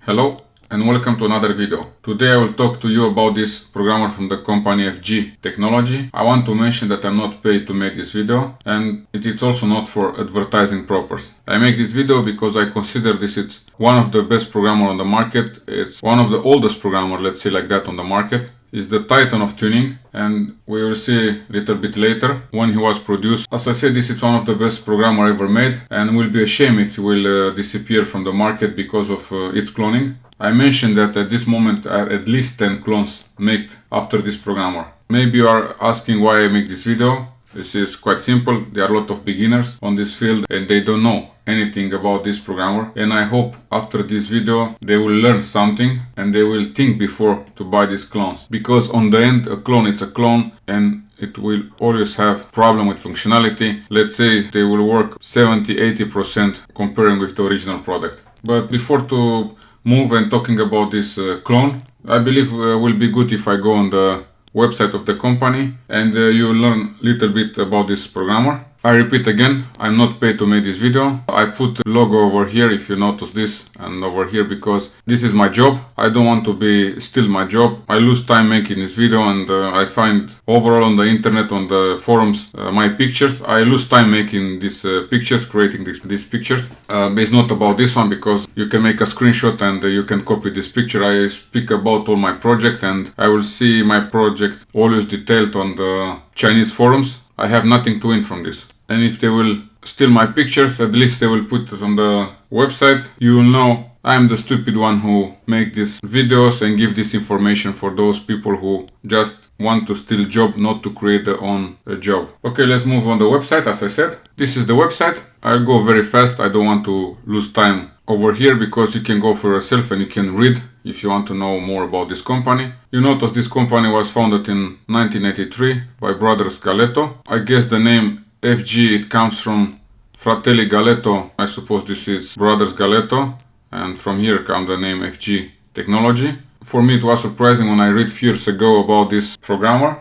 Hello and welcome to another video. Today I will talk to you about this programmer from the company KT200. I want to mention that I'm not paid to make this video and it is also not for advertising purpose. I make this video because I consider this is one of the best programmer on the market. It's one of the oldest programmer, let's say like that, on the market. Is the titan of tuning, and we will see a little bit later when he was produced. As I said, this is one of the best programmer ever made and will be a shame if it will disappear from the market because of its cloning. I mentioned that at this moment are at least 10 clones made after this programmer. Maybe you are asking why I make this video. This is quite simple. There are a lot of beginners on this field and they don't know anything about this programmer, and I hope after this video they will learn something and they will think before to buy these clones, because on the end a clone is a clone and it will always have problem with functionality. Let's say they will work 70-80% comparing with the original product. But before to move and talking about this clone, I believe will be good if I go on the website of the company and you learn a little bit about this programmer. I repeat again, I'm not paid to make this video. I put the logo over here if you notice this, and over here, because this is my job. I don't want to be still my job. I lose time making this video and I find overall on the internet, on the forums, my pictures. I lose time making these pictures, creating these pictures. It's not about this one because you can make a screenshot and you can copy this picture. I speak about all my project and I will see my project always detailed on the Chinese forums. I have nothing to win from this. And if they will steal my pictures, at least they will put it on the website. You will know I'm the stupid one who make these videos and give this information for those people who just want to steal job, not to create their own job. Okay, let's move on the website. As I said, this is the website. I'll go very fast. I don't want to lose time over here because you can go for yourself and you can read if you want to know more about this company. You notice this company was founded in 1983 by brothers Galletto. I guess the name FG, it comes from Fratelli Galletto. I suppose this is brothers Galletto, and from here comes the name FG Technology. For me it was surprising when I read few years ago about this programmer.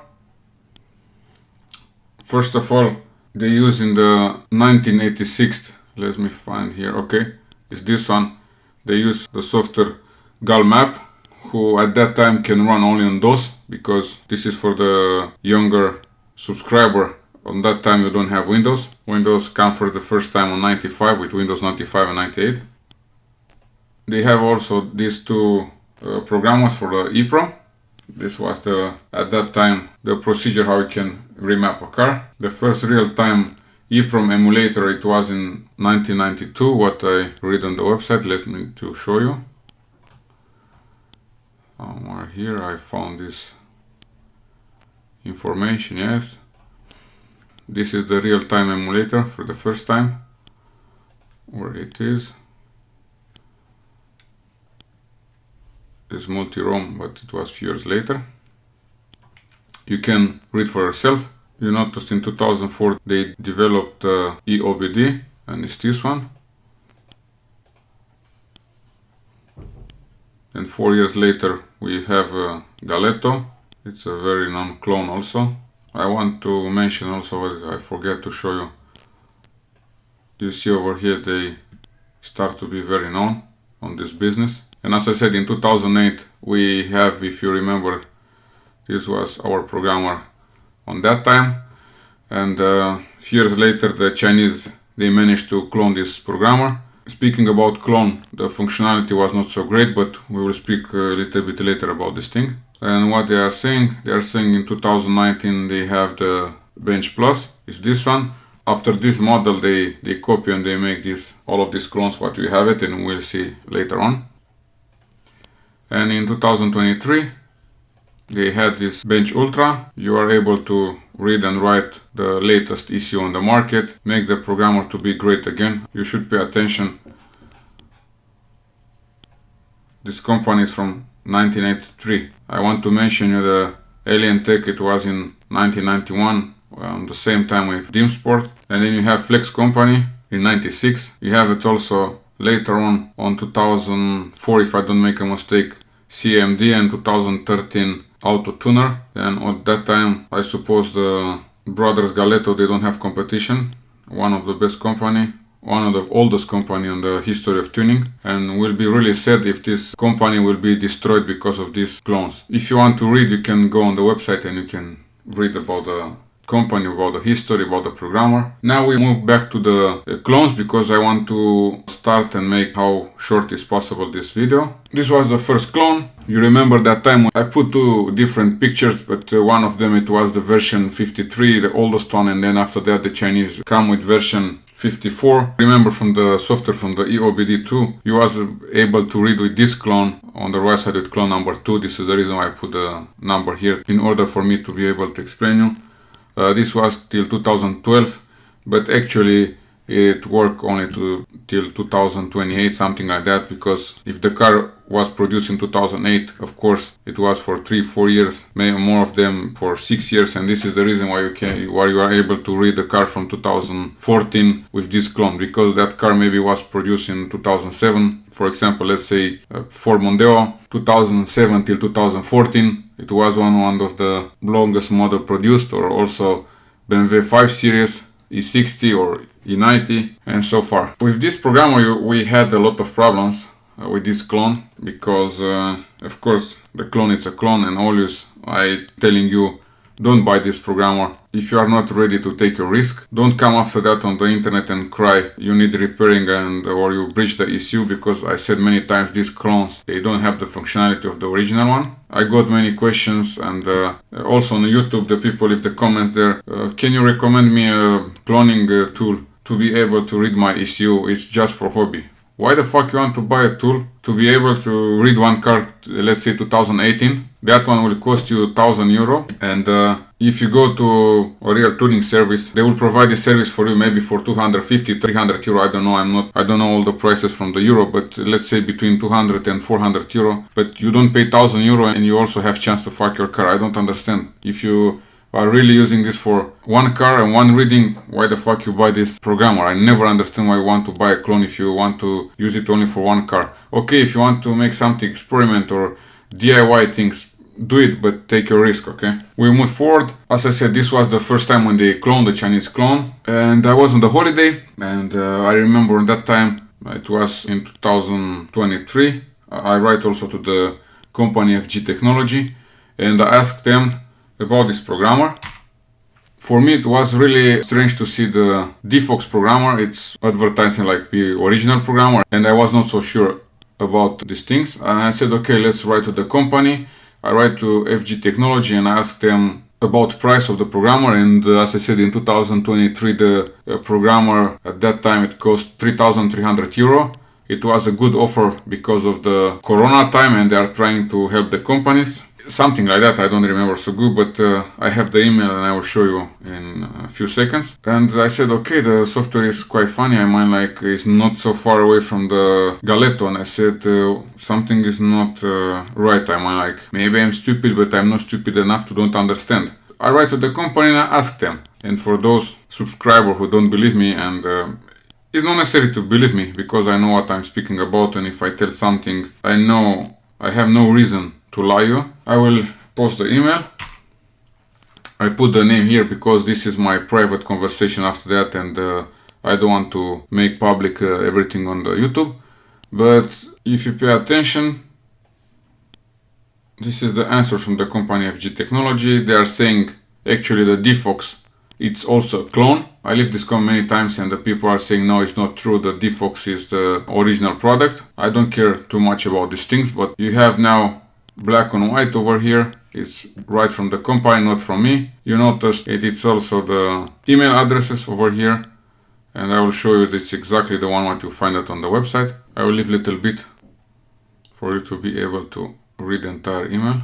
First of all, they use in the 1986, let me find here, okay, it's this one. They use the software Galmap, who at that time can run only on DOS, because this is for the younger subscriber. On that time you don't have Windows. Windows comes for the first time on 95 with Windows 95 and 98. They have also these two programmers for the EEPROM. This was at that time the procedure how you can remap a car. The first real-time EEPROM emulator, it was in 1992, what I read on the website. Let me to show you. Somewhere here I found this information, yes. This is the real-time emulator for the first time. Where it is. It's multi-ROM, but it was few years later. You can read for yourself. You noticed in 2004 they developed EOBD, and it's this one. And 4 years later we have Galletto. It's a very known clone also. I want to mention also what I forget to show you. You see over here they start to be very known on this business. And as I said, in 2008 we have, if you remember, this was our programmer on that time. And a few years later the Chinese, they managed to clone this programmer. Speaking about clone, the functionality was not so great, but we will speak a little bit later about this thing. And what they are saying in 2019 they have the Bench Plus, is this one. After this model they copy and they make all of these clones what we have it, and we'll see later on. And in 2023 they had this Bench Ultra. You are able to read and write the latest issue on the market, make the programmer to be great again. You should pay attention. This company is from 1983. I want to mention you the Alien Tech, it was in 1991, on the same time with DimSport. And then you have Flex Company in 96. You have it also later on 2004, if I don't make a mistake, CMD, and 2013 Auto Tuner. And at that time I suppose the brothers Galletto, they don't have competition. One of the best company one of the oldest company on the history of tuning, and will be really sad if this company will be destroyed because of these clones. If you want to read, you can go on the website and you can read about the company, about the history, about the programmer. Now we move back to the clones because I want to start and make how short is possible this video. This was the first clone. You remember that time I put two different pictures, but one of them it was the version 53, the oldest one, and then after that the Chinese come with version 54. Remember from the software from the EOBD2, you was able to read with this clone on the right side with clone number 2. This is the reason why I put the number here in order for me to be able to explain you. This was till 2012, but actually it worked only till 2028, something like that, because if the car was produced in 2008, of course it was for 3-4 years, maybe more of them for 6 years, and this is the reason why you are able to read the car from 2014 with this clone, because that car maybe was produced in 2007. For example, let's say Ford Mondeo 2007 till 2014, it was one of the longest model produced, or also BMW 5 Series, E60 or E90, and so far. With this programmer we had a lot of problems with this clone, because of course the clone is a clone, and always I telling you, don't buy this programmer if you are not ready to take a risk. Don't come after that on the internet and cry you need repairing or you breach the ECU, because I said many times these clones, they don't have the functionality of the original one. I got many questions, and also on YouTube the people leave the comments there, can you recommend me a cloning tool to be able to read my ECU? It's just for hobby. Why the fuck you want to buy a tool to be able to read one car, let's say 2018? That one will cost you €1,000, and if you go to a real tuning service, they will provide the service for you maybe for 250, 300 euro. I don't know. I don't know all the prices from the euro, but let's say between 200 and 400 euro. But you don't pay €1,000 and you also have chance to fuck your car. I don't understand. If you are really using this for one car and one reading, why the fuck you buy this programmer? I never understand why you want to buy a clone if you want to use it only for one car. Okay, if you want to make something experiment or DIY things, do it, but take a risk, okay? We move forward. As I said, this was the first time when they cloned the Chinese clone, and I was on the holiday, and I remember that time, it was in 2023, I write also to the company FG Technology, and I asked them about this programmer. For me it was really strange to see the Dfox programmer. It's advertising like the original programmer, and I was not so sure about these things, and I said okay, let's write to the company. I write to FG Technology and I asked them about price of the programmer, and as I said, in 2023 the programmer at that time it cost €3,300. It was a good offer because of the Corona time, and they are trying to help the companies. Something like that, I don't remember so good, but I have the email and I will show you in a few seconds. And I said, okay, the software is quite funny. I mean, like, it's not so far away from the Galletto. And I said, something is not right. I mean, like, maybe I'm stupid, but I'm not stupid enough to don't understand. I write to the company and I ask them. And for those subscribers who don't believe me, and it's not necessary to believe me, because I know what I'm speaking about, and if I tell something, I know I have no reason to lie you. I will post the email. I put the name here because this is my private conversation after that, and I don't want to make public everything on the YouTube. But if you pay attention, this is the answer from the company FG Technology. They are saying actually the Dfox, it's also a clone. I leave this comment many times and the people are saying no, it's not true, the Dfox is the original product. I don't care too much about these things, but you have now black on white over here. It's right from the company, not from me. You notice it's also the email addresses over here, and I will show you this exactly the one what you find it on the website. I will leave a little bit for you to be able to read the entire email.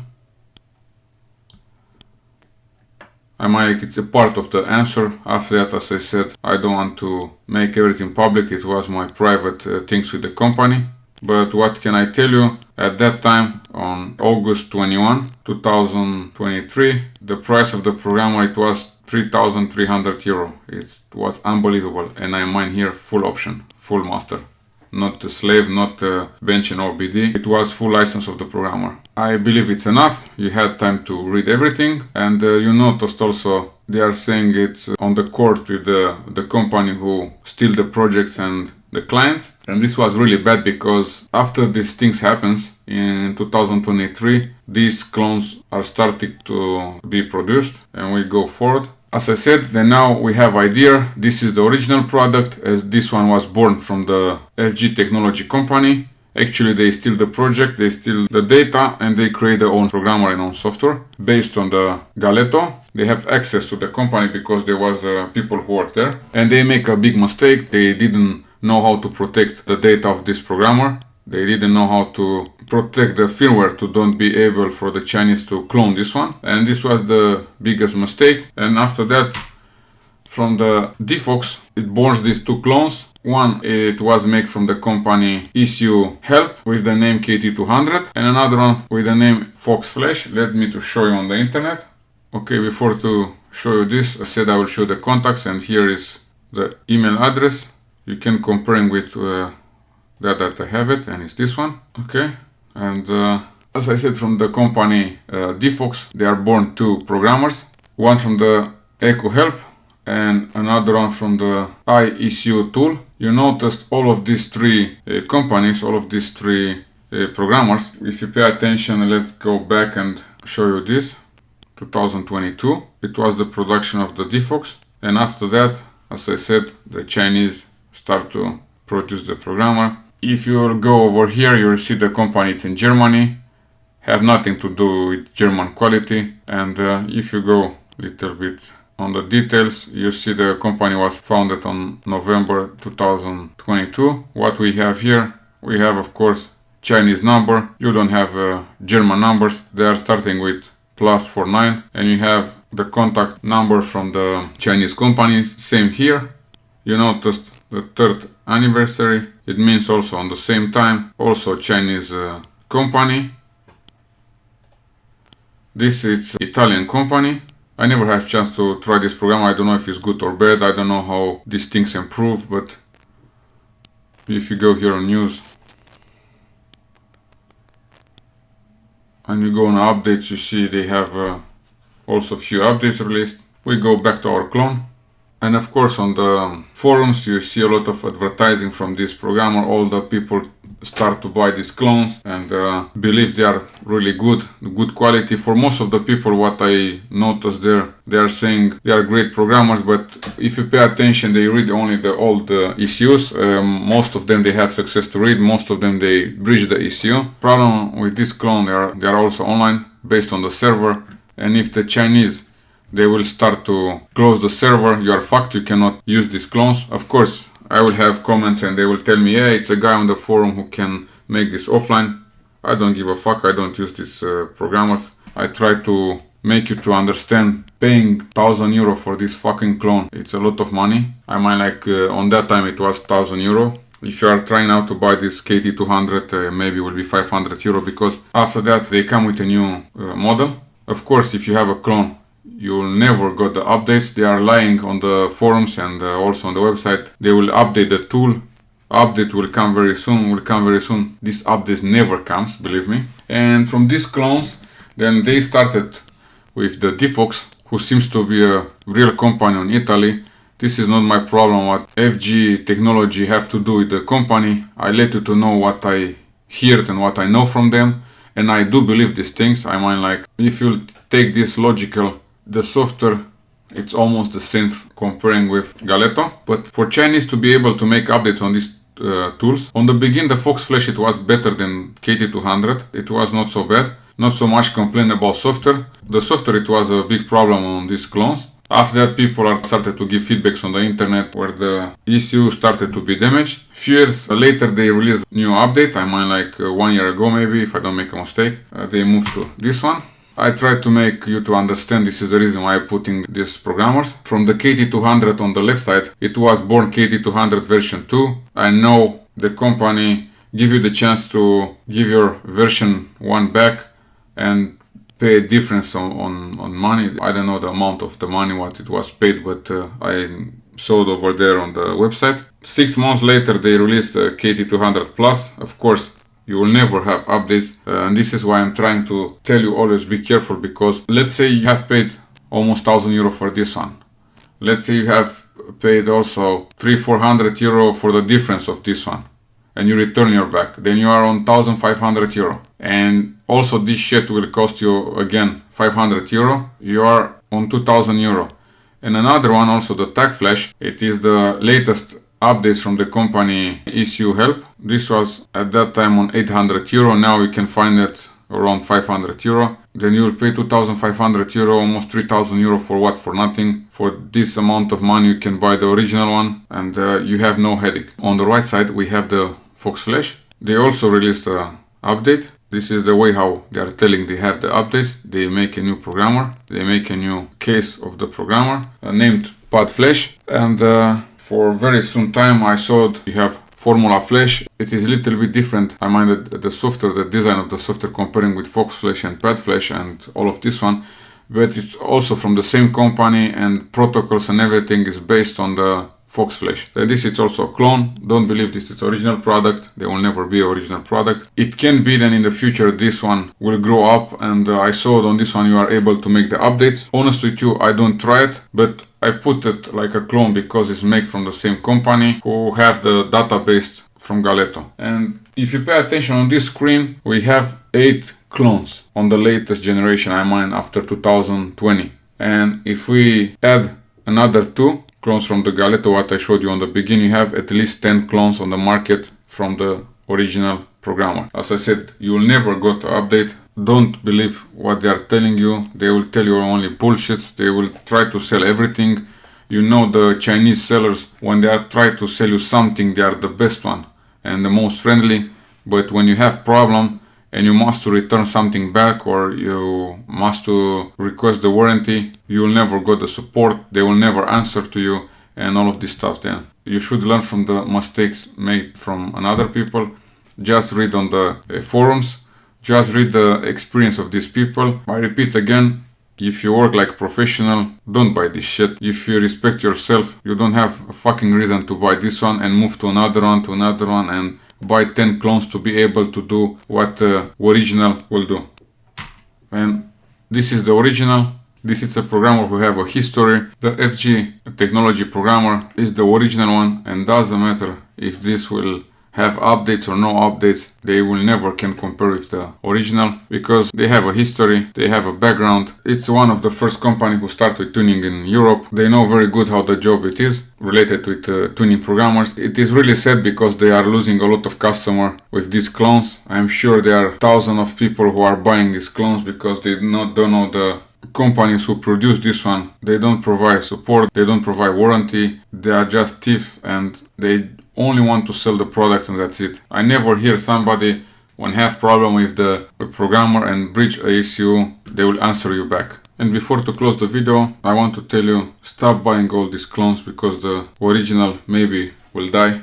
I might, it's a part of the answer. After that, as I said, I don't want to make everything public. It was my private things with the company. But what can I tell you? At that time, on August 21, 2023, the price of the programmer, it was €3,300. It was unbelievable. And I mine here full option, full master. Not the slave, not the bench and OBD. It was full license of the programmer. I believe it's enough. You had time to read everything, and you noticed also they are saying it's on the court with the company who steal the projects and the clients. And this was really bad because after these things happens in 2023, these clones are starting to be produced and we go forward. As I said, then now we have idea. This is the original product, as this one was born from the FG technology company. Actually, they steal the project, they steal the data, and they create their own programmer and own software based on the Galletto. They have access to the company because there was people who worked there, and they make a big mistake. They didn't know how to protect the data of this programmer. They didn't know how to protect the firmware to don't be able for the Chinese to clone this one, and this was the biggest mistake. And after that, from the Dfox, it borns these two clones. One, it was made from the company ECU Help with the name KT200, and another one with the name FoxFlash. Let me to show you on the internet. Okay, before to show you this, I said I will show the contacts, and here is the email address. You can compare with that I have it, and it's this one. Okay, and as I said, from the company Dfox, they are born two programmers. One from the ECU Help and another one from the IECU tool. You noticed all of these three companies, all of these three programmers. If you pay attention, let's go back and show you this. 2022, it was the production of the Dfox, and after that, as I said, the Chinese start to produce the programmer. If you go over here, you'll see the company, it's in Germany, have nothing to do with German quality. And if you go a little bit on the details, you see the company was founded on November 2022. What we have here, we have of course Chinese number. You don't have German numbers. They are starting with +49, and you have the contact number from the Chinese companies. Same here. You noticed the 3rd anniversary. It means also on the same time. Also Chinese company. This is Italian company. I never have chance to try this program. I don't know if it's good or bad. I don't know how these things improve, but if you go here on news and you go on updates, you see they have also few updates released. We go back to our clone. And of course on the forums you see a lot of advertising from this programmer. All the people start to buy these clones and believe they are really good quality. For most of the people, what I noticed there, they are saying they are great programmers, but if you pay attention, they read only the old ECUs. Most of them they have success to read, most of them they bridge the ECU. Problem with this clone, they are also online based on the server, and if the Chinese they will start to close the server, you are fucked, you cannot use these clones. Of course, I will have comments and they will tell me, yeah, it's a guy on the forum who can make this offline. I don't give a fuck, I don't use these programmers. I try to make you to understand paying €1,000 for this fucking clone. It's a lot of money. I mean, like on that time it was €1,000. If you are trying now to buy this KT200, maybe it will be €500 because after that they come with a new model. Of course, if you have a clone, you'll never got the updates. They are lying on the forums and also on the website. They will update the tool. Update will come very soon, This update never comes, believe me. And from these clones, then they started with the Dfox, who seems to be a real company in Italy. This is not my problem what FG technology have to do with the company. I let you to know what I heard and what I know from them. And I do believe these things. I mean, like, if you take this logical, the software, it's almost the same comparing with Galletto. But for Chinese to be able to make updates on these tools, on the beginning the FoxFlash, it was better than KT200. It was not so bad. Not so much complain about software. The software, it was a big problem on these clones. After that, people are started to give feedbacks on the internet where the ECU started to be damaged. Few years later, they released a new update. I mean, like 1 year ago, maybe, if I don't make a mistake. They moved to this one. I try to make you to understand, this is the reason why I'm putting these programmers. From the KT200 on the left side, it was born KT200 version 2. I know the company give you the chance to give your version 1 back and pay a difference on money. I don't know the amount of the money what it was paid, but I saw it over there on the website. 6 months later, they released the KT200 Plus. Of course, You will never have updates, and this is why I'm trying to tell you always be careful, because let's say you have paid almost 1,000 euro for this one. Let's say you have paid also 300-400 euro for the difference of this one, and you return your back, then you are on 1,500 euro. And also this shit will cost you again 500 euro. You are on 2,000 euro. And another one, also the TagFlash, it is the latest updates from the company ECU Help. This was at that time on 800 euro. Now you can find it around 500 euro. Then you will pay 2,500 euro, almost 3,000 euro for what? For nothing. For this amount of money you can buy the original one, and you have no headache. On the right side we have the FoxFlash. They also released an update. This is the way how they are telling they have the updates. They make a new programmer. They make a new case of the programmer named TagFlash. And for very soon time I saw you have Formula Flash. It is a little bit different. I mind the software, the design of the software comparing with FoxFlash and TagFlash and all of this one. But it's also from the same company, and protocols and everything is based on the FoxFlash. This is also a clone. Don't believe this is original product. They will never be original product. It can be then in the future this one will grow up, and I saw it on this one you are able to make the updates. Honestly with you, I don't try it, but I put it like a clone because it's made from the same company who have the database from Galletto. And if you pay attention on this screen, we have 8 clones on the latest generation, I mean after 2020. And if we add another 2 clones from the Galletto, what I showed you on the beginning, you have at least 10 clones on the market from the original programmer. As I said, you will never go to update. Don't believe what they are telling you. They will tell you only bullshits. They will try to sell everything. You know, the Chinese sellers, when they are trying to sell you something, they are the best one and the most friendly. But when you have problem and you must to return something back, or you must to request the warranty, you will never get the support. They will never answer to you and all of this stuff. Then you should learn from the mistakes made from another people. Just read on the forums. Just read the experience of these people. I repeat again, if you work like professional, don't buy this shit. If you respect yourself, you don't have a fucking reason to buy this one and move to another one and buy 10 clones to be able to do what original will do. And this is the original. This is a programmer who have a history. The FG technology programmer is the original one, and doesn't matter if this will have updates or no updates, they will never can compare with the original, because they have a history, they have a background. It's one of the first company who started with tuning in Europe. They know very good how the job it is related with tuning programmers. It is really sad because they are losing a lot of customer with these clones. I'm sure there are thousands of people who are buying these clones because they don't know the companies who produce this one. They don't provide support, they don't provide warranty, they are just thief, and they only want to sell the product, and that's it. I never hear somebody when have problem with the programmer and breach a ECU, they will answer you back. And before to close the video, I want to tell you, stop buying all these clones, because the original maybe will die,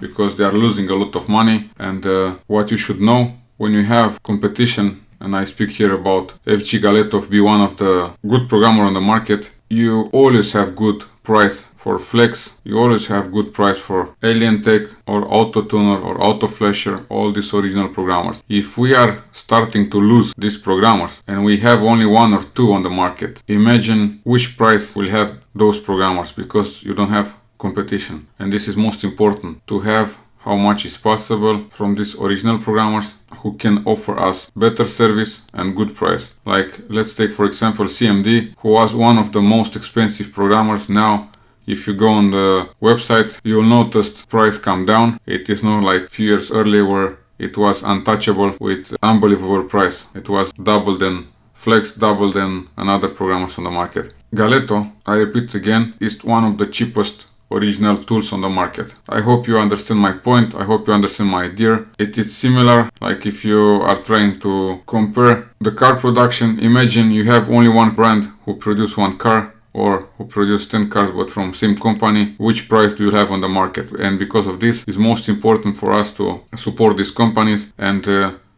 because they are losing a lot of money. And what you should know, when you have competition, and I speak here about FG Galletto be one of the good programmer on the market, you always have good price for Flex, you always have good price for Alien Tech or Autotuner or Autoflasher, all these original programmers. If we are starting to lose these programmers and we have only 1 or 2 on the market, imagine which price will have those programmers, because you don't have competition. And this is most important, to have how much is possible from these original programmers who can offer us better service and good price. Like, let's take for example CMD, who was one of the most expensive programmers. Now if you go on the website, you'll notice price come down. It is not like few years earlier where it was untouchable with unbelievable price. It was double than Flex, double than another programmers on the market. Galletto, I repeat again, is one of the cheapest original tools on the market. I hope you understand my point. I hope you understand my idea. It is similar, like if you are trying to compare the car production. Imagine you have only one brand who produce one car, or who produce 10 cars but from same company. Which price do you have on the market? And because of this, it's most important for us to support these companies, and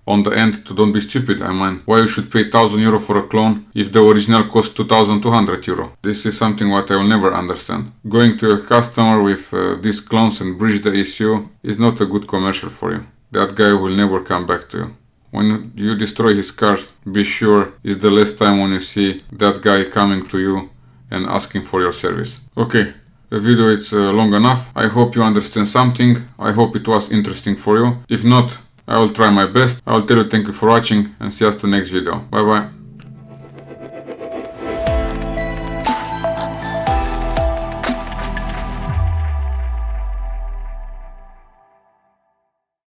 on the end, to don't be stupid. I mean, why you should pay 1,000 euro for a clone if the original costs 2,200 euro? This is something what I will never understand. Going to a customer with these clones and breach the ECU is not a good commercial for you. that guy will never come back to you. When you destroy his cars, be sure it's the last time when you see that guy coming to you and asking for your service. Okay, the video is long enough. I hope you understand something. I hope it was interesting for you. If not, I will try my best. I will tell you thank you for watching and see us in the next video. Bye bye.